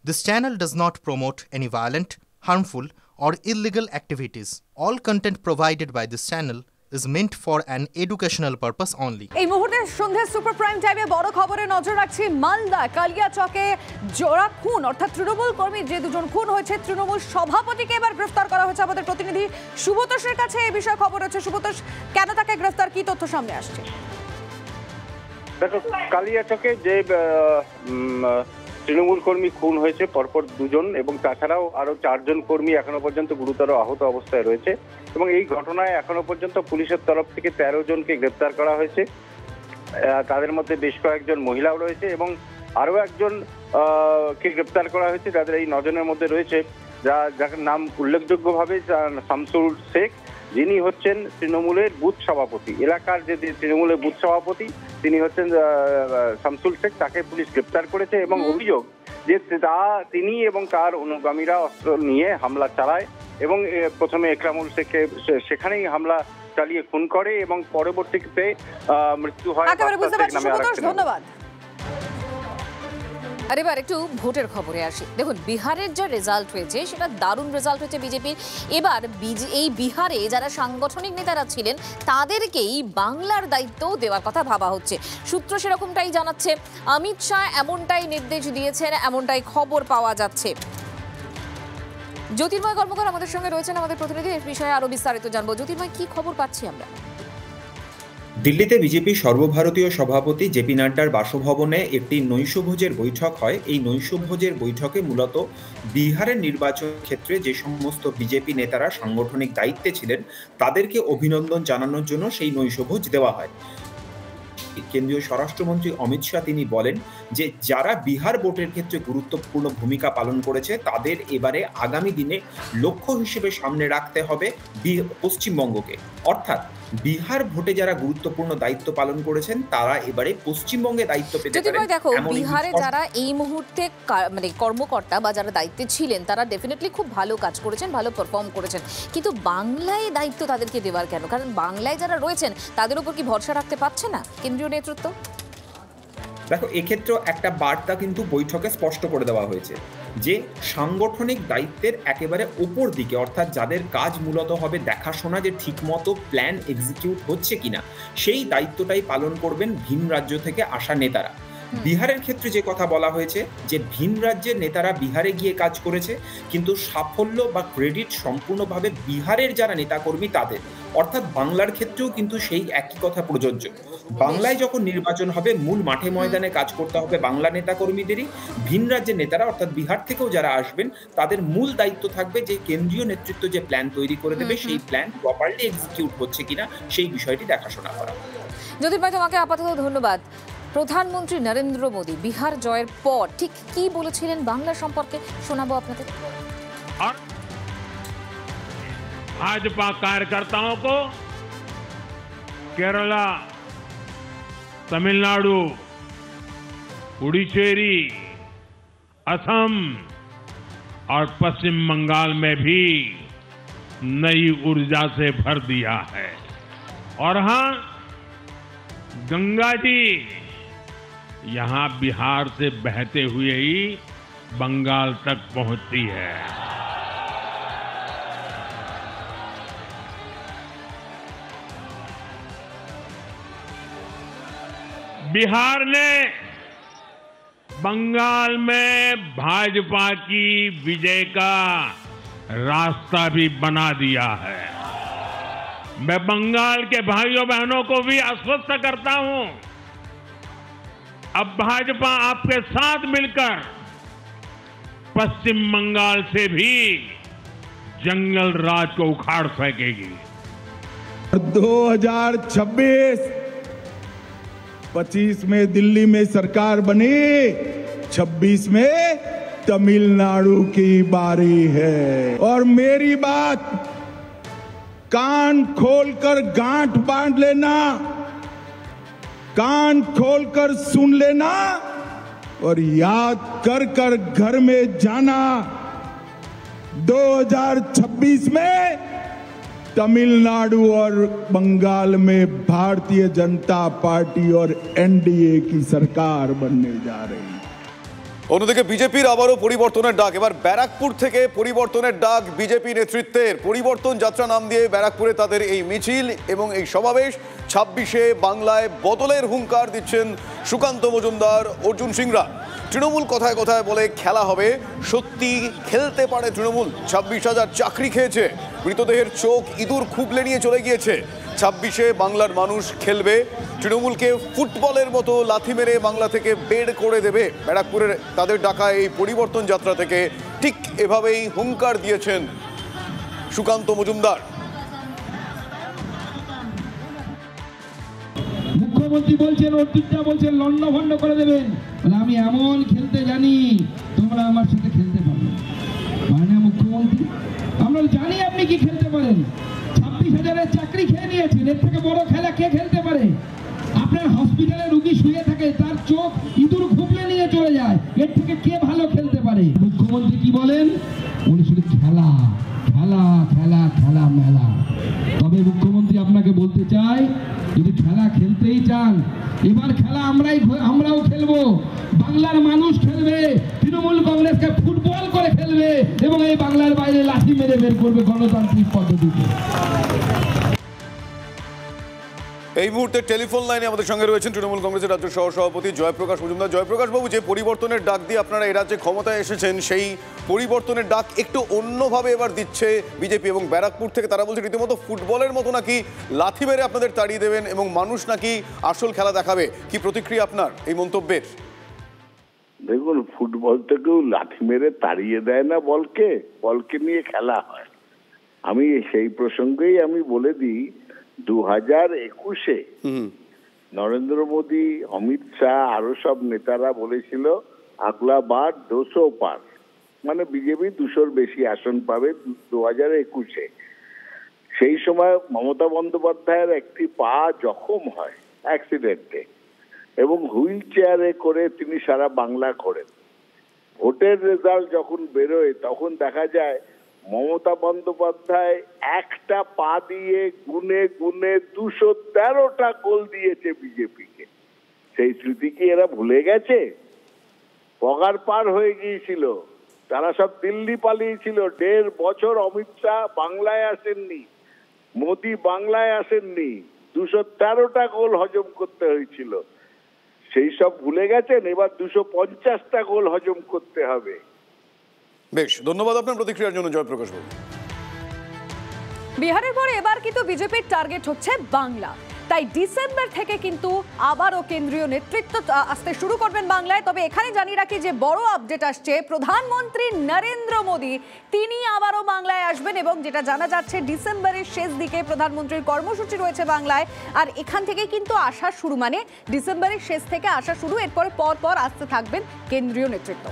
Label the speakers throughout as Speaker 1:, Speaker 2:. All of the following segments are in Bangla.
Speaker 1: This channel does not promote any violent, harmful, or illegal activities. All content provided by this channel is meant for an educational purpose only.
Speaker 2: এই মুহূর্তে সন্ধ্যা সুপার প্রাইম টাইমে বড় খবরে নজর রাখছি মালদা কালিয়াচকে জোড়া খুন অর্থাৎ তৃণমূল কর্মী যে দুজন খুন হয়েছে তৃণমূল সভাপতিকে এবার গ্রেফতার করা হয়েছে। আমাদের প্রতিনিধি সুব্রতোষের কাছে এই বিষয়ে খবর আছে। সুব্রতোষ, কেন তাকে গ্রেফতার, কি তথ্য সামনে আসছে?
Speaker 3: দেখো, কালিয়াচকে যে তৃণমূল কর্মী খুন হয়েছে পরপর দুজন এবং তাছাড়াও আরো 4 জন কর্মী এখনো পর্যন্ত গুরুতর আহত অবস্থায় রয়েছে এবং এই ঘটনায় এখনো পর্যন্ত পুলিশের তরফ থেকে 13 জনকে গ্রেপ্তার করা হয়েছে। তাদের মধ্যে বেশ কয়েকজন মহিলাও রয়েছে এবং আরো একজন কে গ্রেপ্তার করা হয়েছে। যাদের এই 9 জনের মধ্যে রয়েছে যার নাম উল্লেখযোগ্যভাবে শামসুল শেখ, যিনি হচ্ছেন তৃণমূলের বুথ সভাপতি। এলাকার যে তৃণমূলের বুথ সভাপতি তিনি হচ্ছেন শামসুল শেখ, তাকে পুলিশ গ্রেপ্তার করেছে এবং অভিযোগ যে তিনি এবং তার অনুগামীরা অস্ত্র নিয়ে হামলা চালায় এবং প্রথমে একরামুল শেখকে সেখানেই হামলা চালিয়ে খুন করে এবং পরবর্তীতে মৃত্যু হয়।
Speaker 2: ধন্যবাদ।
Speaker 4: আর এবার একটু ভোটের খবরে আসি। দেখুন, বিহারের যে রেজাল্ট হয়েছে সেটা দারুণ রেজাল্ট হয়েছে বিজেপির। এবার এই বিহারে যারা সাংগঠনিক নেতারা ছিলেন তাদেরকেই বাংলার দায়িত্ব দেওয়ার কথা ভাবা হচ্ছে। সূত্র সেরকমটাই জানাচ্ছে, অমিত শাহ এমনটাই নির্দেশ দিয়েছেন, এমনটাই খবর পাওয়া যাচ্ছে। জ্যোতির্ময় কর্মকার আমাদের সঙ্গে রয়েছেন, আমাদের প্রতিনিধি, এর বিষয়ে আরো বিস্তারিত জানবো। জ্যোতির্ময়, কি খবর পাচ্ছি আমরা?
Speaker 5: দিল্লিতে বিজেপি সর্বভারতীয় সভাপতি জেপি নাড্ডার বাসভবনে একটি নৈশভোজের বৈঠক হয়। এই নৈশভোজের বৈঠকে মূলত বিহারের নির্বাচন ক্ষেত্রে যে সমস্ত বিজেপি নেতারা সাংগঠনিক দায়িত্বে ছিলেন তাদেরকে অভিনন্দন জানানোর জন্য সেই নৈশভোজ দেওয়া হয়। কেন্দ্রীয় স্বরাষ্ট্রমন্ত্রী অমিত শাহ তিনি বলেন যে যারা বিহার ভোটের ক্ষেত্রে গুরুত্বপূর্ণ ভূমিকা পালন করেছে তাদের এবারে আগামী দিনে লক্ষ্য হিসেবে সামনে রাখতে হবে পশ্চিমবঙ্গকে। অর্থাৎ বিহার ভোটে যারা গুরুত্বপূর্ণ দায়িত্ব পালন করেছেন তারা এবারে পশ্চিমবঙ্গে দায়িত্ব পেতে পারেন।
Speaker 4: দেখো, বিহারে যারা এই মুহূর্তে মানে কর্মকর্তা বা যারা দায়িত্বে ছিলেন তারা ডেফিনেটলি খুব ভালো কাজ করেছেন, ভালো পারফর্ম করেছেন, কিন্তু বাংলায় দায়িত্ব তাদেরকে দেওয়ার কেন? কারণ বাংলায় যারা রয়েছেন তাদের উপর কি ভরসা রাখতে পারছে না কেন্দ্রীয় নেতৃত্ব?
Speaker 5: দেখো, এক্ষেত্রে একটা বার্তা কিন্তু বৈঠকে স্পষ্ট করে দেওয়া হয়েছে যে সাংগঠনিক দায়িত্বের একেবারে উপর দিকে, অর্থাৎ যাদের কাজ মূলত হবে দেখাশোনা যে ঠিকমতো প্ল্যান এক্সিকিউট হচ্ছে কিনা, সেই দায়িত্বটাই পালন করবেন ভিন রাজ্য থেকে আসা নেতারা। বিহারের ক্ষেত্রে যে কথা বলা হয়েছে যে ভিন রাজ্যের নেতারা বিহারে গিয়ে কাজ করেছে, কিন্তু সাফল্য বা ক্রেডিট সম্পূর্ণভাবে বিহারের যারা নেতাকর্মী তাদের। অর্থাৎ বাংলার ক্ষেত্রেও কিন্তু সেই একই কথা প্রযোজ্য। বাংলায় যখন নির্বাচন হবে মূল মাঠে ময়দানে কাজ করতে হবে বাংলা নেতাকর্মীদেরই। ভিন রাজ্যের নেতারা অর্থাৎ বিহার থেকেও যারা আসবেন তাদের মূল দায়িত্ব থাকবে যে কেন্দ্রীয় নেতৃত্ব যে প্ল্যান তৈরি করে দেবে সেই প্ল্যান প্রপারলি এক্সিকিউট হচ্ছে কিনা সেই বিষয়টি দেখাশোনা করা।
Speaker 4: জ্যোতির্ময়, তোমাকে আপাতত ধন্যবাদ। প্রধানমন্ত্রী নরেন্দ্র মোদী বিহার জয়ের পর ঠিক কি বলেছিলেন বাংলা সম্পর্কে শোনাবো আপনাদের।
Speaker 6: भाजपा कार्यकर्ताओं को केरला, तमिलनाडु, पुडुचेरी, असम और पश्चिम बंगाल में भी नई ऊर्जा से भर दिया है। और हाँ, गंगा जी यहां बिहार से बहते हुए ही बंगाल तक पहुंचती है। बिहार ने बंगाल में भाजपा की विजय का रास्ता भी बना दिया है। मैं बंगाल के भाइयों बहनों को भी आश्वस्त करता हूं, अब भाजपा आपके साथ मिलकर पश्चिम बंगाल से भी जंगल राज को उखाड़ फेंकेगी।
Speaker 7: 2026-25 में दिल्ली में सरकार बनी, 26 में तमिलनाडु की बारी है। और मेरी बात कान खोलकर गांठ बांध लेना, कान खोलकर सुन लेना और याद कर कर घर में जाना। 2026 में तमिलनाडु और बंगाल में भारतीय जनता पार्टी और एनडीए की सरकार बनने जा रही है।
Speaker 8: অন্যদিকে বিজেপির আবারও পরিবর্তনের ডাক। এবার ব্যারাকপুর থেকে পরিবর্তনের ডাক বিজেপি নেতৃত্বের। পরিবর্তন যাত্রা নাম দিয়ে ব্যারাকপুরে তাদের এই মিছিল এবং এই সমাবেশ। 26শে বাংলায় বদলের হুঙ্কার দিচ্ছেন সুকান্ত মজুমদার, অর্জুন সিংরা। তৃণমূল কথায় কথায় বলে খেলা হবে, সত্যি খেলতে পারে তৃণমূল। 26,000 চাকরি খেয়েছে, মৃতদেহের চোখ ইঁদুর খুবলে নিয়ে চলে গিয়েছে। 26শে বাংলার মানুষ খেলবে, তৃণমূলকে ফুটবলের মতো লাথি মেরে বাংলা থেকে বের করে দেবে। ব্যারাকপুরের তাদের ডাকা এই পরিবর্তন যাত্রা থেকে ঠিক এভাবেই হুঙ্কার দিয়েছেন সুকান্ত মজুমদার।
Speaker 9: মুখ্যমন্ত্রী বলছেন, অর্জুনটা বলছেন লন্ডভন্ড করে দেবেন। আমি এমন খেলতে জানি তোমরা আমার সাথে খেলতে পারবে। মাননীয় মুখ্যমন্ত্রী, আমরা জানি আপনি কি খেলতে পারেন। 26,000 চাকরি খেয়ে নিয়েছেন, এর থেকে বড় খেলা কে খেলতে পারে? আপনার হসপিটালে রুগী শুয়ে থাকে, তার চোখ ইঁদুর খুবলে নিয়ে চলে যায়, এর থেকে কে ভালো খেলতে পারে? মুখ্যমন্ত্রী কি বলেন? উনি শুধু খেলা খেলা খেলা খেলা মেলা। তবে মুখ্যমন্ত্রী আপনাকে বলতে চাই, যদি খেলা খেলতেই চান, এবার খেলা আমরাও খেলবো। বাংলার মানুষ খেলবে, তৃণমূল কংগ্রেসকে ফুটবল করে খেলবে এবং এই বাংলার বাইরে লাঠি মেরে বের করবে গণতান্ত্রিক পদ্ধতিতে।
Speaker 8: এই মুহূর্তে টেলিফোন লাইনে আমাদের সঙ্গে রয়েছেন তৃণমূল কংগ্রেসের রাজ্য সহসভাপতি জয়প্রকাশ মজুমদার। জয়প্রকাশ বাবু, যে পরিবর্তনের ডাক দিয়ে আপনারা এই রাজ্যে ক্ষমতায় এসেছেন, সেই পরিবর্তনের ডাক একটু অন্যভাবে এবার দিচ্ছে বিজেপি এবং ব্যারাকপুর থেকে তারা বলছে রীতিমতো ফুটবলের মতো নাকি লাথি মেরে আপনাদের তাড়িয়ে দেবেন এবং মানুষ নাকি আসল খেলা দেখাবে। কি প্রতিক্রিয়া আপনার এই মন্তব্যের?
Speaker 10: দেখুন, ফুটবল থেকেও লাথি মেরে তাড়িয়ে দেয় না বলকে, বলকে নিয়ে খেলা হয়। আমি সেই প্রসঙ্গেই আমি বলে দিই, 2021-এ নরেন্দ্র মোদী, অমিত শাহ আরো সব নেতারা বলেছিল আগলা বার 200 পার, মানে বিজেপি 200-র বেশি আসন পাবে 2021-এ। সেই সময় মমতা বন্দ্যোপাধ্যায়ের একটি পা জখম হয় অ্যাক্সিডেন্টে এবং হুইল চেয়ারে করে তিনি সারা বাংলা ঘোরেন। ভোটের রেজাল্ট যখন বেরোয় তখন দেখা যায় মমতা বন্দ্যোপাধ্যায় একটা পা দিয়ে গুনে গুনে 213টা গোল দিয়েছে বিজেপিকে। সেই স্মৃতি কি এরা ভুলে গেছে? পগার পার হয়ে গিয়েছিল, তারা সব দিল্লি পালিয়েছিল। 1.5 বছর অমিত শাহ বাংলায় আসেননি, মোদি বাংলায় আসেননি, 213টা গোল হজম করতে হয়েছিল। সেই সব ভুলে গেছেন, এবার 250টা গোল হজম করতে হবে।
Speaker 8: বেশ, ধন্যবাদ আপনার প্রতিক্রিয়ার জন্য জয়প্রকাশ বাবু।
Speaker 2: বিহারের পরে এবার কিন্তু বিজেপির টার্গেট হচ্ছে বাংলা। তাই ডিসেম্বর থেকে কিন্তু আবারও কেন্দ্রীয় নেতৃত্ব আসতে শুরু করবেন বাংলায়। তবে এখানে জানিয়ে রাখি যে বড় আপডেট আসছে, প্রধানমন্ত্রী নরেন্দ্র মোদী তিনি আবারও বাংলায় আসবেন এবং যেটা জানা যাচ্ছে ডিসেম্বরের শেষ দিকে প্রধানমন্ত্রীর কর্মসূচি রয়েছে বাংলায়। আর এখান থেকে কিন্তু আসা শুরু, মানে ডিসেম্বরের শেষ থেকে আসা শুরু, এরপরে পর আসতে থাকবেন কেন্দ্রীয় নেতৃত্ব।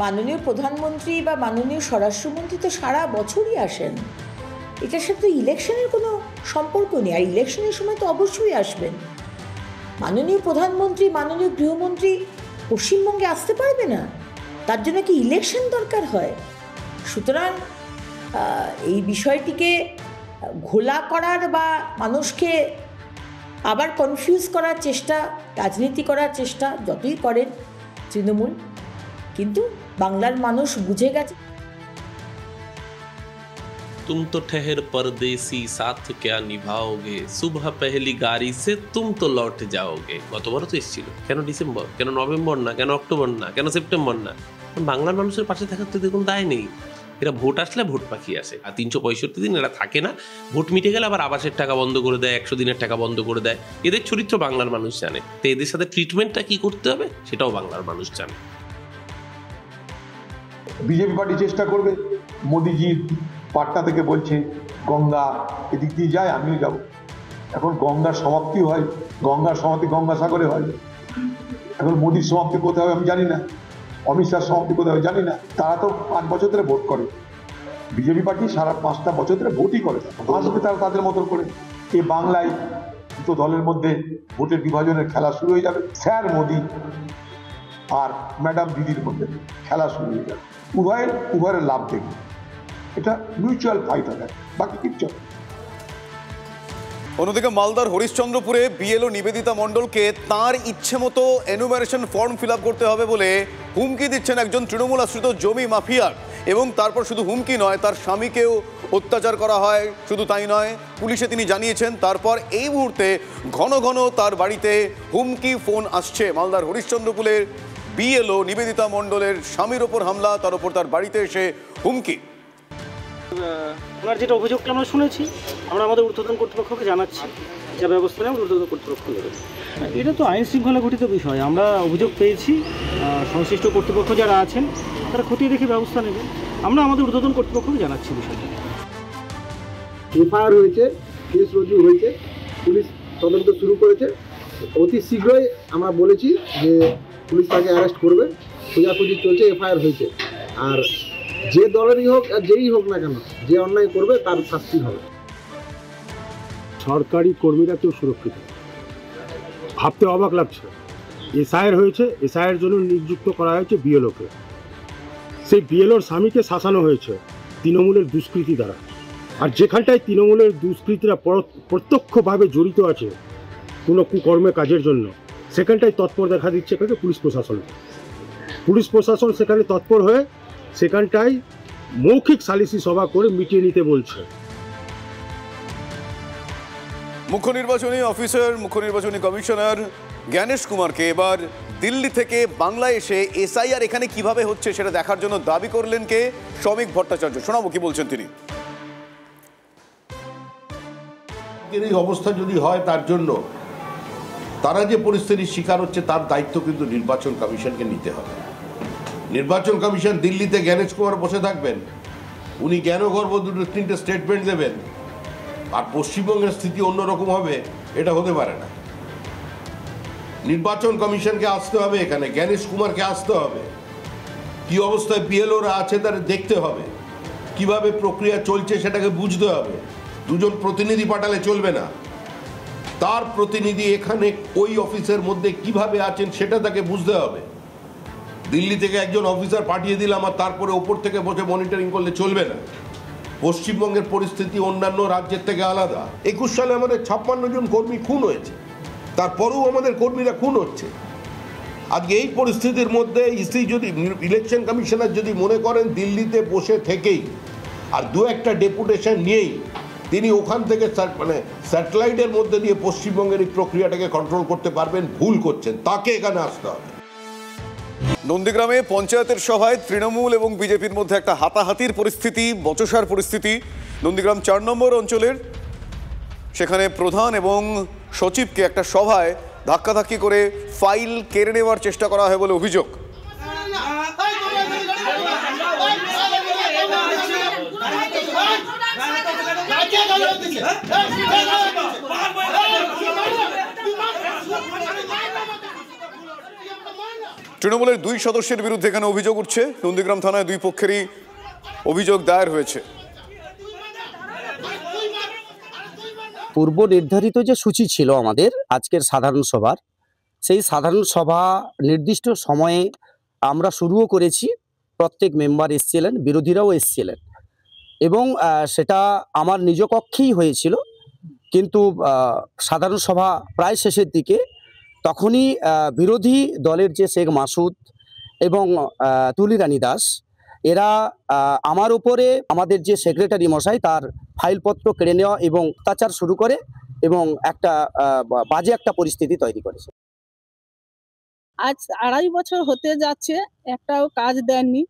Speaker 11: মাননীয় প্রধানমন্ত্রী বা মাননীয় স্বরাষ্ট্রমন্ত্রী তো সারা বছরই আসেন, এটার সাথে ইলেকশনের কোনো সম্পর্ক নেই। আর ইলেকশনের সময় তো অবশ্যই আসবেন। মাননীয় প্রধানমন্ত্রী, মাননীয় গৃহমন্ত্রী পশ্চিমবঙ্গে আসতে পারবে না, তার জন্য কি ইলেকশন দরকার হয়? সুতরাং এই বিষয়টিকে ঘোলা করার বা মানুষকে আবার কনফিউজ করার চেষ্টা, রাজনীতি করার চেষ্টা যতই করেন তৃণমূল, কিন্তু বাংলার মানুষ বুঝে গেছে।
Speaker 12: तुम तो ठहर परदेसी साथ क्या निभाओगे, सुबह पहली गाड़ी से तुम तो लौट जाओगे। গতবারও তো এসেছিল, কেন ডিসেম্বর, কেন নভেম্বর না, কেন অক্টোবর না, কেন সেপ্টেম্বর না? বাংলার মানুষের পাশে থাকার তো কোনো দায় নেই। এরা ভোট আসলে ভোট পাখি আসে, আর 365 দিন এরা থাকে না। ভোট মিটে গেলে আবার আবাসের টাকা বন্ধ করে দেয়, 100 দিনের টাকা বন্ধ করে দেয়। এদের চরিত্র বাংলার মানুষ জানে, তো এদের সাথে ট্রিটমেন্টটা কি করতে হবে সেটাও বাংলার মানুষ জানে।
Speaker 13: বিজেপি পার্টি চেষ্টা করবে, মোদিজির পাটনা থেকে বলছে গঙ্গা এদিক দিয়ে যায়, আমিও যাব। এখন গঙ্গার সমাপ্তি হয়, গঙ্গার সমাপ্তি গঙ্গাসাগরে হয়। এখন মোদির সমাপ্তি কোথায় হবে আমি জানি না, অমিত শাহর সমাপ্তি কোথায় হবে জানি না। তারা তো 5 বছর ধরে ভোট করে, বিজেপি পার্টি সারা 5টা বছর ধরে ভোটই করে, আসবে তারা তাদের মতন করে। এই বাংলায় দুটো দলের মধ্যে ভোটের বিভাজনের খেলা শুরু হয়ে যাবে। স্যার মোদি আর ম্যাডাম দিদির মধ্যে খেলা শুরু হয়ে যাবে। উভয়ের লাভ দেখবে, এটা মিউচুয়াল ফাইট হবে, বাকি কিচ্ছু।
Speaker 8: অন্যদিকে মালদার হরিশ্চন্দ্রপুরে বিএলও নিবেদিতা মণ্ডলকে তাঁর ইচ্ছে মতো এনুমারেশন ফর্ম ফিল করতে হবে বলে হুমকি দিচ্ছেন একজন তৃণমূল আশ্রিত জমি মাফিয়ার। এবং তারপর শুধু হুমকি নয়, তার স্বামীকেও অত্যাচার করা হয়। শুধু তাই নয়, পুলিশে তিনি জানিয়েছেন। তারপর এই মুহূর্তে ঘন ঘন তার বাড়িতে হুমকি ফোন আসছে। মালদার হরিশ্চন্দ্রপুরের বিএলও নিবেদিতা মণ্ডলের স্বামীর ওপর হামলা, তার উপর তার বাড়িতে এসে হুমকি।
Speaker 14: ওনার যেটা অভিযোগটা আমরা শুনেছি, আমরা আমাদের ঊর্ধ্বতন কর্তৃপক্ষকে জানাচ্ছি, যা ব্যবস্থা নেই ঊর্ধ্বতন কর্তৃপক্ষ নেবে। এটা তো আইন শৃঙ্খলা ঘটিত বিষয়। আমরা অভিযোগ পেয়েছি, সংশ্লিষ্ট কর্তৃপক্ষ যারা আছেন তারা খতিয়ে দেখে ব্যবস্থা নেবে। আমরা আমাদের ঊর্ধ্বতন কর্তৃপক্ষকে জানাচ্ছি বিষয়টা।
Speaker 15: এফআইআর হয়েছে, কেস রুজু হয়েছে, পুলিশ তদন্ত শুরু করেছে। অতি শীঘ্রই আমরা বলেছি যে পুলিশ তাকে অ্যারেস্ট করবে, খোঁজাখুঁজি চলছে, এফআইআর হয়েছে। আর যে দলেরই হোক আর যেই হোক না কেন, যে অন্যায় করবে তার শাস্তি হবে।
Speaker 16: সরকারি কর্মীরা কেউ সুরক্ষিত, ভাবতে অবাক লাগছে। এসআইআর হয়েছে, এসআইআর জন্য নিযুক্ত করা হয়েছে বিএলওকে। সেই বিএলওর স্বামীকে শাসানো হয়েছে তৃণমূলের দুষ্কৃতী দ্বারা। আর যেখানটায় তৃণমূলের দুষ্কৃতীরা প্রত্যক্ষভাবে জড়িত আছে কোনো কুকর্মে কাজের জন্য, সেখানটায় তৎপর দেখা দিচ্ছে এখানে পুলিশ প্রশাসন। পুলিশ প্রশাসন সেখানে তৎপর হয়ে সেখানটায় মৌখিক সালিসি সভা করে মিটিয়ে নিতে বলছে।
Speaker 8: মুখ্য নির্বাচনী অফিসার, মুখ্য নির্বাচনী কমিশনার জ্ঞানেশ কুমারকে এবার দিল্লি থেকে বাংলায় এসে এসআইআর এখানে কিভাবে হচ্ছে সেটা দেখার জন্য দাবি করলেন কে শ্রমিক ভট্টাচার্য। শোনাবো কি বলছেন তিনি।
Speaker 17: এই অবস্থা যদি হয়, তার জন্য তারা যে পরিস্থিতির শিকার হচ্ছে তার দায়িত্ব কিন্তু নির্বাচন কমিশনকে নিতে হবে। নির্বাচন কমিশন দিল্লিতে জ্ঞানেশ কুমার বসে থাকবেন, উনি জ্ঞানগর্ভ দুটো তিনটে স্টেটমেন্ট দেবেন, আর পশ্চিমবঙ্গের স্থিতি অন্যরকম হবে, এটা হতে পারে না। নির্বাচন কমিশনকে আসতে হবে, এখানে জ্ঞানেশ কুমারকে আসতে হবে, কি অবস্থায় বিএলওরা আছে তারা দেখতে হবে, কিভাবে প্রক্রিয়া চলছে সেটাকে বুঝতে হবে। দুজন প্রতিনিধি পাঠালে চলবে না, তার প্রতিনিধি এখানে ওই অফিসের মধ্যে কিভাবে আছেন সেটা তাকে বুঝতে হবে। দিল্লি থেকে একজন অফিসার পাঠিয়ে দিলাম আর তারপরে ওপর থেকে বসে মনিটরিং করলে চলবে না। পশ্চিমবঙ্গের পরিস্থিতি অন্যান্য রাজ্যের থেকে আলাদা। 21 সালে আমাদের 56 জন কর্মী খুন হয়েছে, তারপরেও আমাদের কর্মীরা খুন হচ্ছে। আজকে এই পরিস্থিতির মধ্যে ইসি যদি, ইলেকশন কমিশনার যদি মনে করেন দিল্লিতে বসে থেকেই আর দু একটা ডেপুটেশন নিয়েই তিনি ওখান থেকে মানে স্যাটেলাইটের মধ্যে দিয়ে পশ্চিমবঙ্গের এই প্রক্রিয়াটাকে কন্ট্রোল করতে পারবেন, ভুল করছেন। তাকে এখানে আসতে হবে।
Speaker 8: নন্দীগ্রামে পঞ্চায়েতের সভায় তৃণমূল এবং বিজেপির মধ্যে একটা হাতাহাতির পরিস্থিতি, বচসার পরিস্থিতি। নন্দীগ্রাম 4 নম্বর অঞ্চলের সেখানে প্রধান এবং সচিবকে একটা সভায় ধাক্কাধাক্কি করে ফাইল কেড়ে নেওয়ার চেষ্টা করা হয় বলে অভিযোগ। তৃণমূলের 2 সদস্যের বিরুদ্ধে এখানে অভিযোগ উঠছে। নন্দীগ্রাম থানায় 2 পক্ষেরই অভিযোগ দায়ের হয়েছে।
Speaker 18: পূর্ব নির্ধারিত যে সূচি ছিল আমাদের আজকের সাধারণ সভার, সেই সাধারণ সভা নির্দিষ্ট সময়ে আমরা শুরুও করেছি। প্রত্যেক মেম্বার এসেছিলেন, বিরোধীরাও এসেছিলেন, এবং সেটা আমার নিজ কক্ষেই হয়েছিল। কিন্তু সাধারণ সভা প্রায় শেষের দিকে তখনই বিরোধী দলের যে শেখ মাসুদ এবং তুলিরানী দাস, এরা আমার উপরে আমাদের যে সেক্রেটারি মশাই তার ফাইলপত্র কেড়ে নেওয়া এবং অত্যাচার শুরু করে এবং একটা বাজে একটা পরিস্থিতি তৈরি করেছে।
Speaker 19: আজ 2.5 বছর হতে যাচ্ছে, একটাও কাজ দেননি,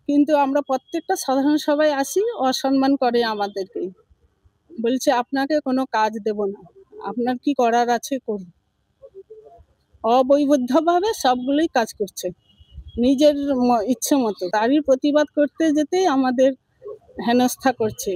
Speaker 19: কিন্তু আমরা প্রত্যেকটা সাধারণ সভায় আসি, অসম্মান করে আমাদেরকে, বলছে আপনাকে কোনো কাজ দেব না, আপনার কি করার আছে করুন। অবৈধভাবে সবগুলোই কাজ করছে নিজের ইচ্ছে মতো। তারই প্রতিবাদ করতে যেতেই আমাদের হেনস্থা করছে।